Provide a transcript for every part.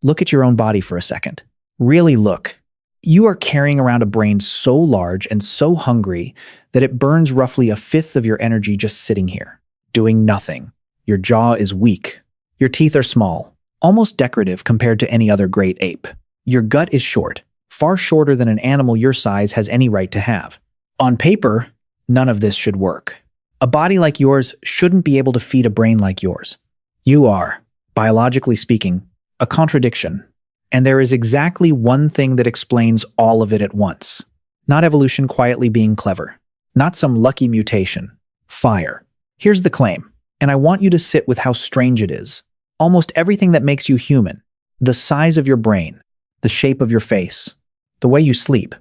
Look at your own body for a second. Really look. You are carrying around a brain so large and so hungry that it burns roughly a fifth of your energy just sitting here, doing nothing. Your jaw is weak. Your teeth are small, almost decorative compared to any other great ape. Your gut is short, far shorter than an animal your size has any right to have. On paper, none of this should work. A body like yours shouldn't be able to feed a brain like yours. You are, biologically speaking, a contradiction. And there is exactly one thing that explains all of it at once. Not evolution quietly being clever. Not some lucky mutation. Fire. Here's the claim, and I want you to sit with how strange it is. Almost everything that makes you human, the size of your brain, the shape of your face, the way you sleep,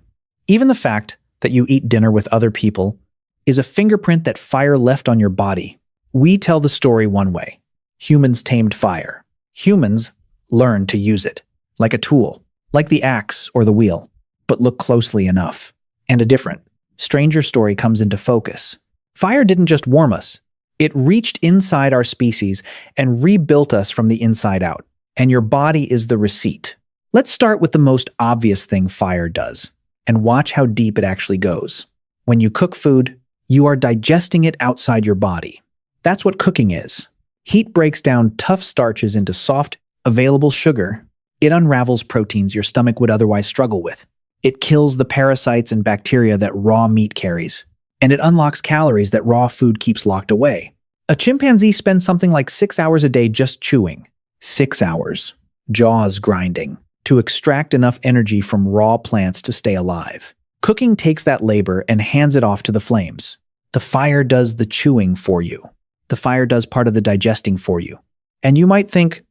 even the fact that you eat dinner with other people, is a fingerprint that fire left on your body. We tell the story one way. Humans tamed fire. Humans learned to use it. Like a tool, like the axe or the wheel. But look closely enough, and a different, stranger story comes into focus. Fire didn't just warm us. It reached inside our species and rebuilt us from the inside out. And your body is the receipt. Let's start with the most obvious thing fire does, and watch how deep it actually goes. When you cook food, you are digesting it outside your body. That's what cooking is. Heat breaks down tough starches into soft, available sugar. It unravels proteins your stomach would otherwise struggle with. It kills the parasites and bacteria that raw meat carries. And it unlocks calories that raw food keeps locked away. A chimpanzee spends something like 6 hours a day just chewing. 6 hours. Jaws grinding. To extract enough energy from raw plants to stay alive. Cooking takes that labor and hands it off to the flames. The fire does the chewing for you. The fire does part of the digesting for you. And you might think,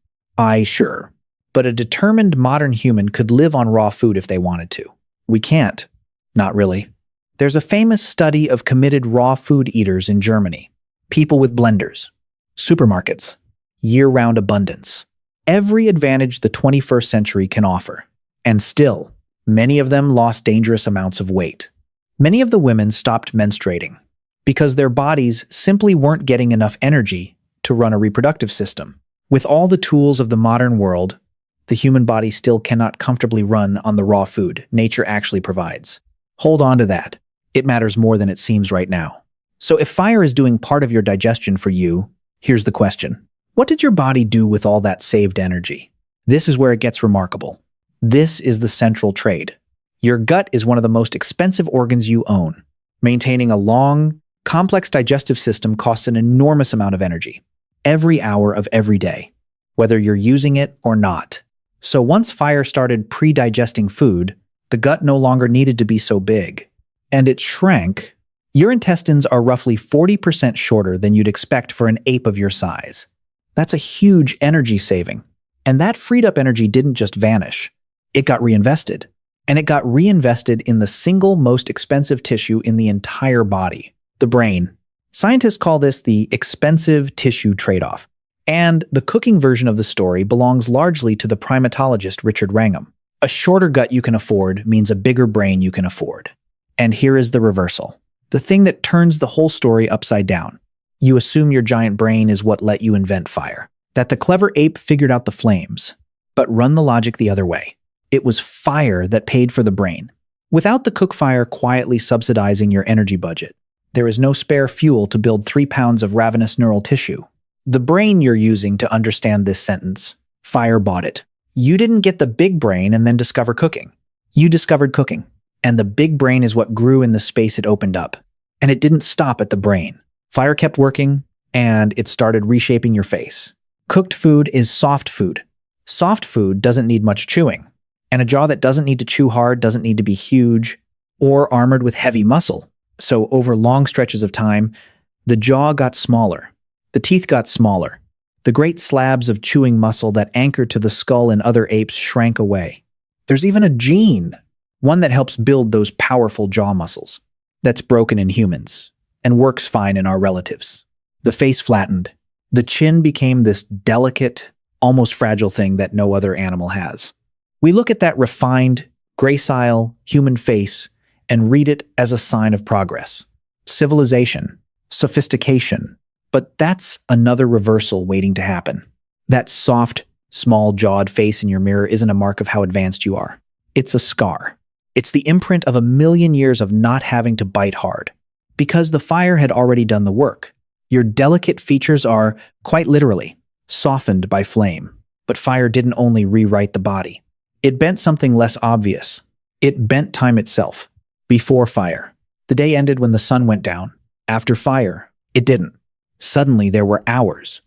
sure. But a determined modern human could live on raw food if they wanted to. We can't. Not really. There's a famous study of committed raw food eaters in Germany. People with blenders. Supermarkets. Year-round abundance. Every advantage the 21st century can offer. And still, many of them lost dangerous amounts of weight. Many of the women stopped menstruating because their bodies simply weren't getting enough energy to run a reproductive system. With all the tools of the modern world, the human body still cannot comfortably run on the raw food nature actually provides. Hold on to that. It matters more than it seems right now. So if fire is doing part of your digestion for you, here's the question. What did your body do with all that saved energy? This is where it gets remarkable. This is the central trade. Your gut is one of the most expensive organs you own. Maintaining a long, complex digestive system costs an enormous amount of energy. Every hour of every day, whether you're using it or not. So once fire started pre-digesting food, the gut no longer needed to be so big. And it shrank. Your intestines are roughly 40% shorter than you'd expect for an ape of your size. That's a huge energy saving. And that freed up energy didn't just vanish. It got reinvested. And it got reinvested in the single most expensive tissue in the entire body, the brain. Scientists call this the expensive tissue trade-off. And the cooking version of the story belongs largely to the primatologist Richard Wrangham. A shorter gut you can afford means a bigger brain you can afford. And here is the reversal. The thing that turns the whole story upside down. You assume your giant brain is what let you invent fire. That the clever ape figured out the flames. But run the logic the other way. It was fire that paid for the brain. Without the cook fire quietly subsidizing your energy budget, there is no spare fuel to build 3 pounds of ravenous neural tissue. The brain you're using to understand this sentence, fire bought it. You didn't get the big brain and then discover cooking. You discovered cooking. And the big brain is what grew in the space it opened up. And it didn't stop at the brain. Fire kept working, and it started reshaping your face. Cooked food is soft food. Soft food doesn't need much chewing. And a jaw that doesn't need to chew hard doesn't need to be huge or armored with heavy muscle. So over long stretches of time, the jaw got smaller. The teeth got smaller. The great slabs of chewing muscle that anchored to the skull in other apes shrank away. There's even a gene, one that helps build those powerful jaw muscles, that's broken in humans and works fine in our relatives. The face flattened. The chin became this delicate, almost fragile thing that no other animal has. We look at that refined, gracile, human face and read it as a sign of progress, civilization, sophistication. But that's another reversal waiting to happen. That soft, Small-jawed face in your mirror isn't a mark of how advanced you are. It's a scar. It's the imprint of 1,000,000 years of not having to bite hard. Because the fire had already done the work. Your delicate features are, quite literally, softened by flame. But fire didn't only rewrite the body. It bent something less obvious. It bent time itself. Before fire, the day ended when the sun went down. After fire, it didn't. Suddenly there were hours.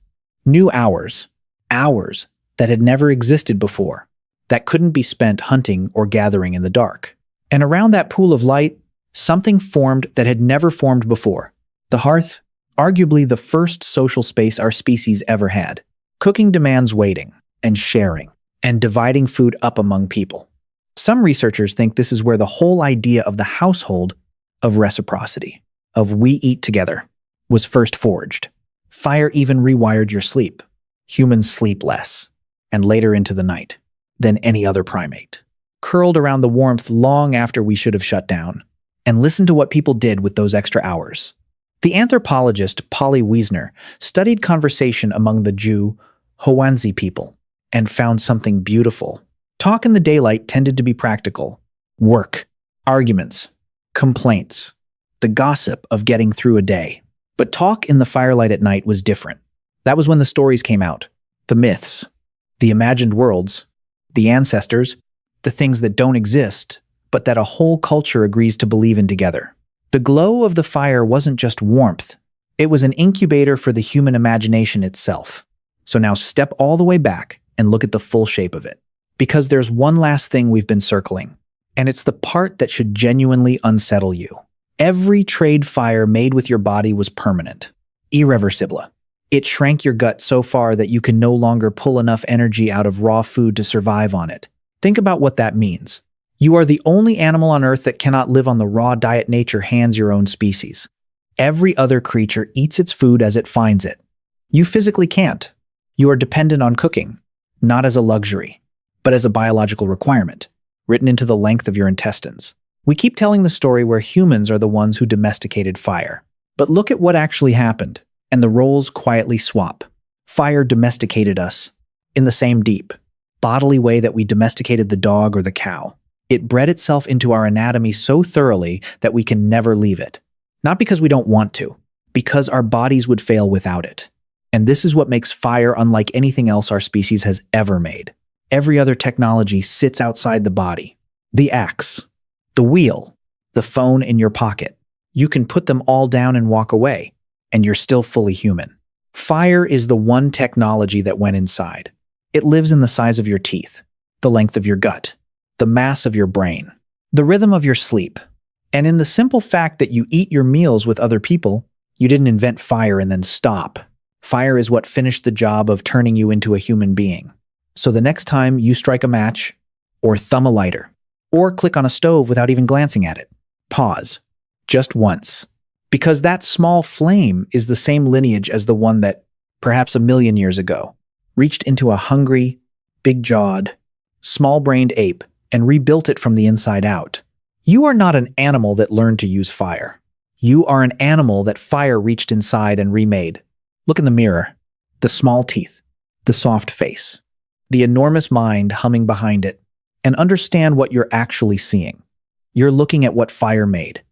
New hours. Hours that had never existed before. That couldn't be spent hunting or gathering in the dark. And around that pool of light, something formed that had never formed before. The hearth, arguably the first social space our species ever had. Cooking demands waiting and sharing and dividing food up among people. Some researchers think this is where the whole idea of the household, of reciprocity, of we eat together, was first forged. Fire even rewired your sleep. Humans sleep less, and later into the night, than any other primate. Curled around the warmth long after we should have shut down. And listen to what people did with those extra hours. The anthropologist Polly Wiesner studied conversation among the Jew Hoanzi people and found something beautiful. Talk in the daylight tended to be practical. Work, arguments, complaints, the gossip of getting through a day. But talk in the firelight at night was different. That was when the stories came out, the myths, the imagined worlds, the ancestors, the things that don't exist, but that a whole culture agrees to believe in together. The glow of the fire wasn't just warmth. It was an incubator for the human imagination itself. So now step all the way back and look at the full shape of it. Because there's one last thing we've been circling, and it's the part that should genuinely unsettle you. Every trade fire made with your body was permanent, irreversible. It shrank your gut so far that you can no longer pull enough energy out of raw food to survive on it. Think about what that means. You are the only animal on Earth that cannot live on the raw diet nature hands your own species. Every other creature eats its food as it finds it. You physically can't. You are dependent on cooking, not as a luxury, but as a biological requirement, written into the length of your intestines. We keep telling the story where humans are the ones who domesticated fire. But look at what actually happened, and the roles quietly swap. Fire domesticated us, in the same deep, bodily way that we domesticated the dog or the cow. It bred itself into our anatomy so thoroughly that we can never leave it. Not because we don't want to, because our bodies would fail without it. And this is what makes fire unlike anything else our species has ever made. Every other technology sits outside the body. The axe, the wheel, the phone in your pocket. You can put them all down and walk away, and you're still fully human. Fire is the one technology that went inside. It lives in the size of your teeth, the length of your gut, the mass of your brain, the rhythm of your sleep. And in the simple fact that you eat your meals with other people, you didn't invent fire and then stop. Fire is what finished the job of turning you into a human being. So the next time you strike a match, or thumb a lighter, or click on a stove without even glancing at it, pause. Just once. Because that small flame is the same lineage as the one that, perhaps 1,000,000 years ago, reached into a hungry, big-jawed, small-brained ape and rebuilt it from the inside out. You are not an animal that learned to use fire. You are an animal that fire reached inside and remade. Look in the mirror. The small teeth, the soft face, the enormous mind humming behind it, and understand what you're actually seeing. You're looking at what fire made.